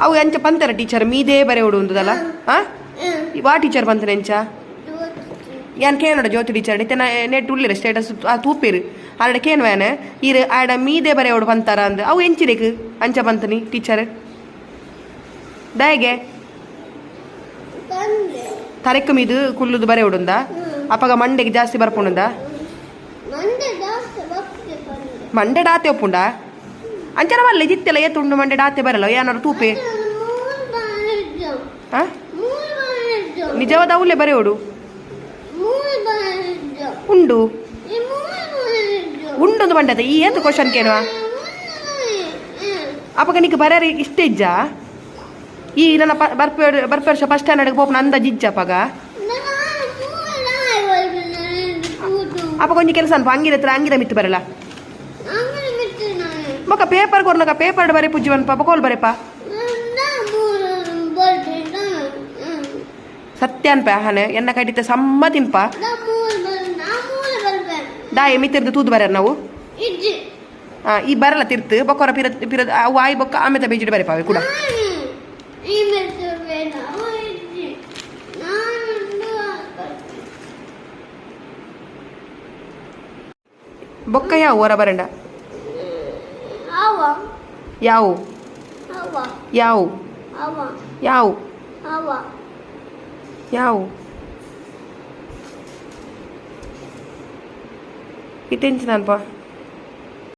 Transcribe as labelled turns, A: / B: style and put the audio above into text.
A: ಅವು ಎಂಚ ಪಂತರ ಟೀಚರ್ ಮೀದೇ ಬರೆ ಉಡುಂದಲ್ಲ ವಾ ಟೀಚರ್ ಪಂತನ ಎಂಚ ಯಾನ್ ಕೇಳೋಡ ಜ್ಯೋತಿ ಟೀಚರ್ ನೆಟ್ ಉಳ್ಳಿರ ಸ್ಟೇಟಸ್ ತೂಪಿರು ಆಡ ಕೇನ್ವೇನ ಇರು ಆಡ ಮೀದೇ ಬರೆ ಉಡು ಪಂತಾರ ಅಂದ ಅವು ಎಂಚಿರೇಕು ಅಂಚ ಪಂತನಿ ಟೀಚರ್ ದಯಗೆ ತರೆಕ್ ಮೀದು ಕುಲ್ಲುದು ಬರೆ ಉಡುಂದ ಅಪ್ಪಗ ಮಂಡೆಗೆ ಜಾಸ್ತಿ ಬರ್ಪುಂಡ ಮಂಡೆ ಡಾತೆ ಒಪ್ಪುಂಡ ಅಂಚನ ಮಲ್ಲ ಜಿತ್ತೆಲ್ಲ ಏತುಂಡು ಮಂಡೆ ಡಾತೆ ಬರಲ್ಲ ಏನಾರು ತೂಪೆ ನಿಜವಾದ ಅವಲೇ ಬರೆ ಉಡು ಉಂಡು ಉಂಡೊಂದು ಮಂಡದ ಈ ಏನು ಕ್ವಶನ್ ಕೇಳುವ ಅಪ್ಪಗ ನಿಕ್ಕೆ ಬರೀ ಇಷ್ಟ ಇಜ್ಜ ಈ ನನ್ನ ಬರ್ಪರ್ಷ ಫಸ್ಟ್ ಸ್ಟ್ಯಾಂಡರ್ಡ್ಗೆ ಹೋಗ್ನ ಅಂದ ಜಿಜ್ಜ ಅಪ್ಪಗ ಅಪ್ಪ ಕೊಂಚ ಕೆಲಸ ಅನ್ಪ ಅಂಗಿರ ಹತ್ರ ಅಂಗಿರ ಮಿತ್ತು ಬರಲ್ಲ ಮಕ್ಕ ಪೇಪರ್ ಕೊರ್ನಕ ಪೇಪರ್ ಬರೀ ಪುಜ್ಜಿ ಅನ್ಪ ಕೋಲ್ ಬರೇಪ ಸತ್ಯ ಅನ್ಪ ಹಾನೆ ಎನ್ನ ಕಡಿತ ಸಮ್ಮ ತಿನ್ಪ ದಾಯ ಮಿತ್ತಿರ್ದು ತೂದು ಬರ ನಾವು ಈ ಬರಲ್ಲ ತಿರ್ತು ಬೊಕ್ಕೊರ ಪಿರದ್ ಅವು ಆಯ್ ಬೊಕ್ಕ ಆಮೇಲೆ ಬೇಜಿಡ್ ಬರೀಪಾವೆ ಕೂಡ ಬೊಕ್ಕ ಯಾವ ಹೊರ ಬರಂಡ ಯಾವ ಯಾವ ಯಾವ ಯಾವ ಇತ್ತೆಂಚಿನಲ್ಪ